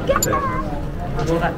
Bukan.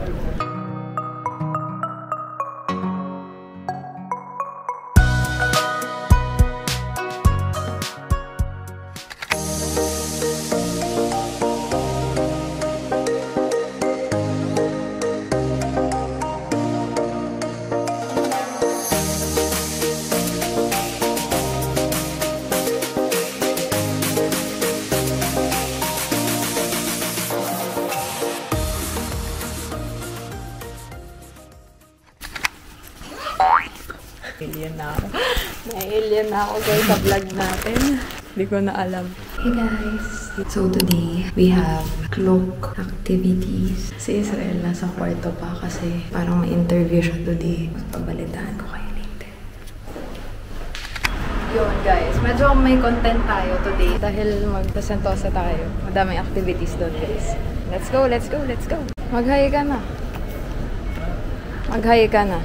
Alien na ako. Na-alien na ako guys sa vlog natin. Hindi ko na alam. Hey guys! So today, we have cloak activities. Si Israel nasa kwarto pa kasi parang may interview siya today. Pabalitaan ko kayo later. Yun guys, medyo may content tayo today dahil magtasentosa tayo. Madaming activities doon guys. Let's go, let's go, let's go! Mag-hi ka na. Mag-hi ka na.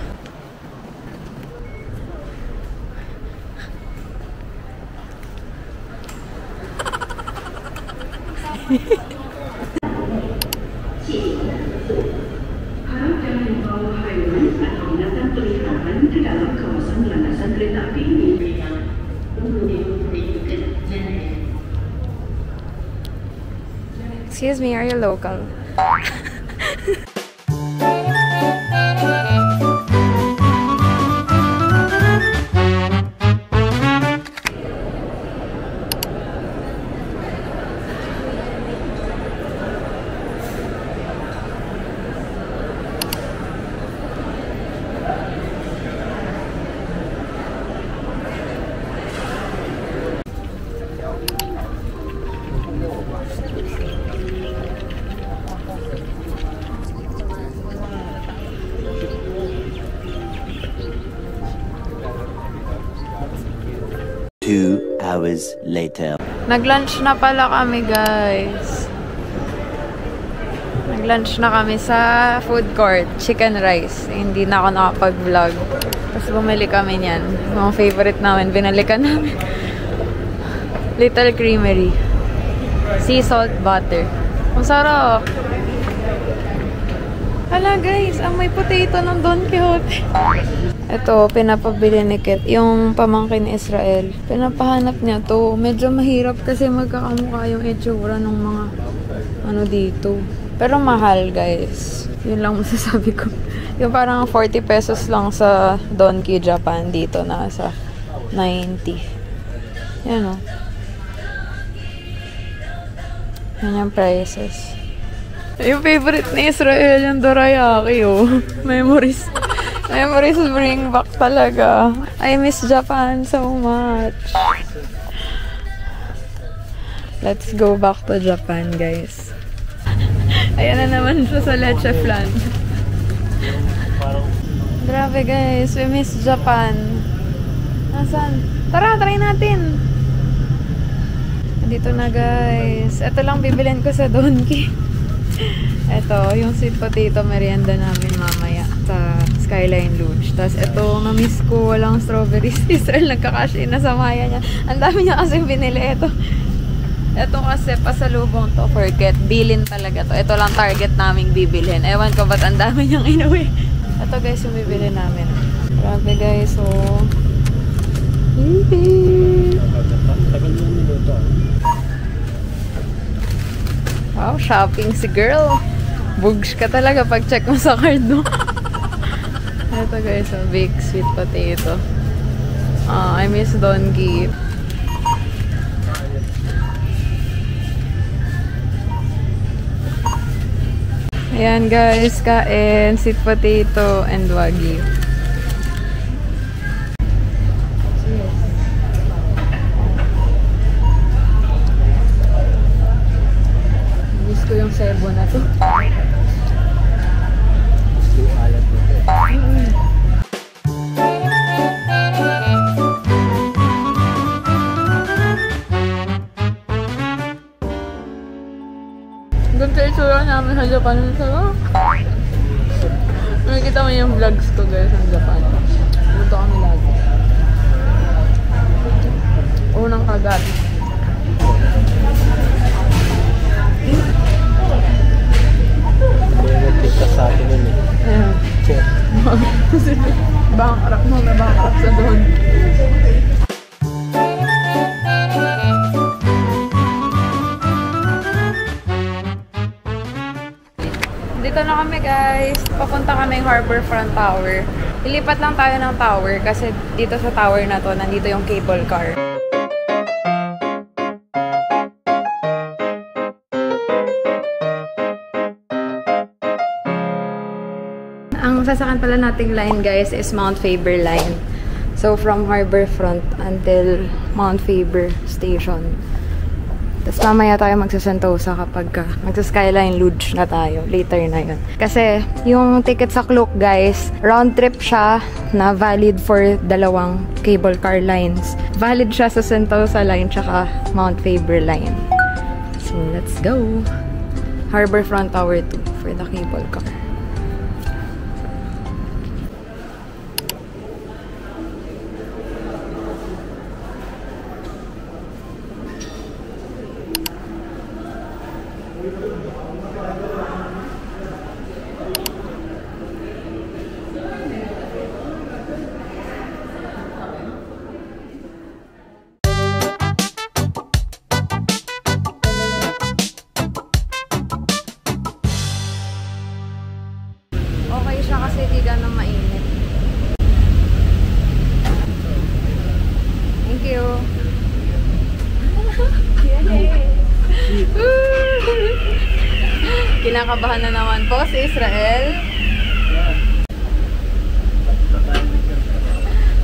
Harapkan membawa haiwan atau binatang peliharaan ke dalam kawasan landasan kereta api ini. Excuse me, are you local? Two hours later. Nag-lunch na pala kami, guys. Nag-lunch na kami sa food court. Chicken rice. Hindi na ako nakapag-vlog. Tapos bumili kami niyan. Mga favorite namin. Binalikan namin. Little Creamery. Sea salt butter. Ang sarap. Hala, guys. Ang may potato ng Don Quixote. Ito, pinapabili ni Kit. Yung pamangkin ni Israel. Pinapahanap niya to. Medyo mahirap kasi magkakamukha yung itsura ng mga ano dito. Pero mahal, guys. Yun lang masasabi ko. Yung parang 40 pesos lang sa Donkey Japan. Dito nasa 90. Yan o. Yan yung prices. Yung favorite ni Israel, yung dorayaki oh. Memories. Memories bring back talaga. I miss Japan so much. Let's go back to Japan, guys. Ayan na naman siya sa leche flan. Grabe, guys. We miss Japan. Nasaan? Tara, try natin. Dito na, guys. Ito lang bibilin ko sa Donkey. Ito, yung sweet potato merienda namin mamaya sa Skyline Lounge. Tapos ito, na-miss ko, walang strawberries. Israel nagkakash in na sa maya niya. Ang dami niya kasi binili. Ito kasi pasalubong to. Forget, bilin talaga to. Ito lang target naming bibilhin. Ewan ko ba't ang dami niyang inuwi. Ito guys, yung bibili namin. Grabe guys, oh. Wow, shopping si girl. Bugs ka talaga pag check mo sa card mo. Ito guys, a big sweet potato. I miss Donkey. Ayan guys, kain, sweet potato and wagyu. Miss ko yung sebo na to. Ganito itsura namin sa Japan. Nakikita mo yung vlogs ko guys sa Japan. Dito kami lagi. Unang kagat. Dito na kami guys. Papunta kami yung Harbourfront Tower. Ilipat lang tayo ng tower kasi dito sa tower na to, nandito yung cable car. Ang sasakan pala nating line guys is Mount Faber line. So from Harbourfront until Mount Faber Station. Tapos mamaya tayo magsa-Sentosa kapag magsa-Skyline Lodge na tayo. Later na yun. Kasi yung ticket sa Klook guys, round trip siya na valid for dalawang cable car lines. Valid siya sa Sentosa line tsaka Mount Faber line. So let's go! Harbourfront Tower 2 for the cable car. Okay siya kasi di ganun mainit. Thank you. Kinakabahan na naman po si Israel.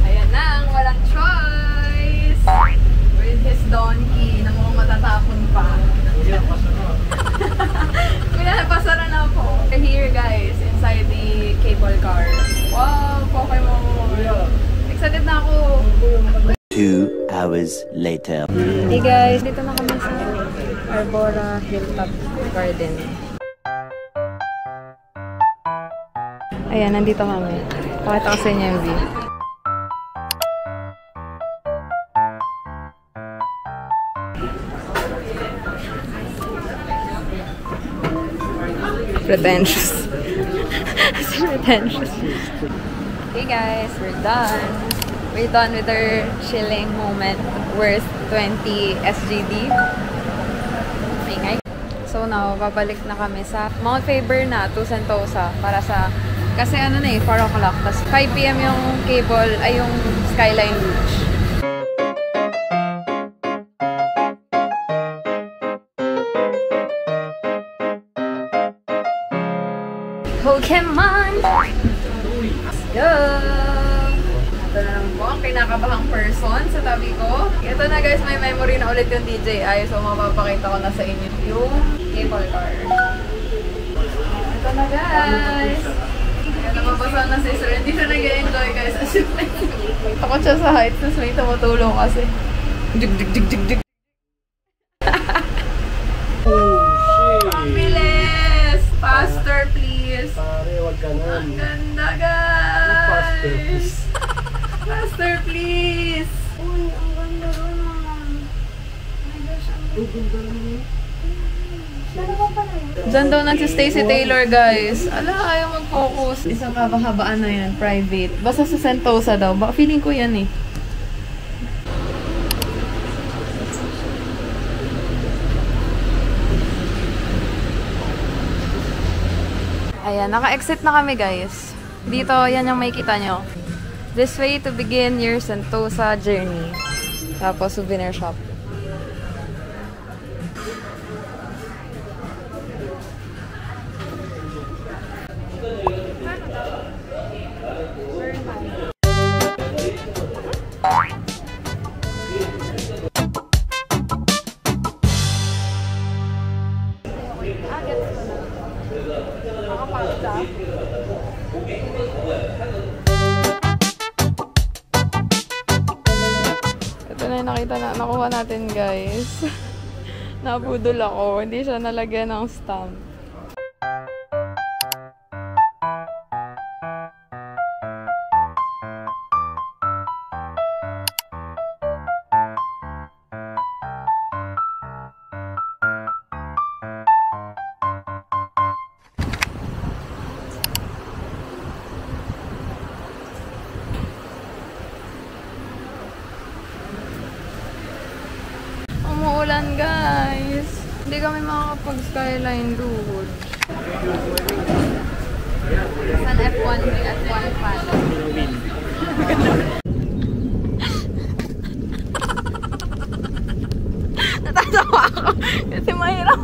Ayan na ang walang choice. With his donkey na mukhang matatapon pa. Pinapasara na po. Here guys, inside the cable car. Wow, Pokemon! Excited na ako! 2 hours later. Hey guys, dito na kami sa Arbora Hilltop Garden. Ayan, nandito kami. Pakita ko sa inyo yung view. Pretentious. Pretentious. Hey guys, we're done. We're done with our chilling moment worth 20 SGD. Ingay. So now, babalik na kami sa Mount Faber na to Sentosa para sa, kasi ano na eh, 4 o'clock. Tapos 5 PM yung cable, ay yung Skyline Lodge. Pokemon! Go! Ito na lang po ang kinakabahang person sa tabi ko. Ito na guys, may memory na ulit yung DJI. So mapapakita ko na sa inyo yung cable car. Ito na guys! Kaya napapasa na si Sir. Hindi siya nag-enjoy guys. As you can see. Takot siya sa heights. Tapos may tumutulong kasi. Dig dig dig dig dig. Ang bilis! Faster please! Pare, wag ka nun. Ang ganda guys! Faster, please. Faster please! Uy, ang ganda ron. Oh my gosh, ang ganda. Diyan daw nagsistay si Taylor guys. Ala, ayaw mag-focus. Isang kabahabaan na yan, private. Basta sa Sentosa daw. Feeling ko yan eh. Ayan, naka-exit na kami guys. Dito, yan yung may kita nyo. This way to begin your Sentosa journey. Tapos souvenir shop. Ito na yung nakuha natin guys. Nabudol ako, hindi siya nalagyan ng stamp. Umuulan guys. Hindi kami makakapag-Skyline Lodge. San F1 fan. Natatawa ako kasi mahirap.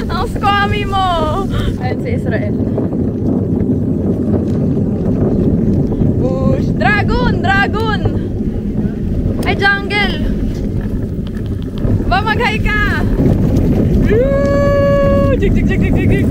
Ang squammy mo! Ayan si Israel. Push! Dragon! Dragon! Ay, jungle! Ba, mag-hi ka! Jig, jig, jig, jig, jig!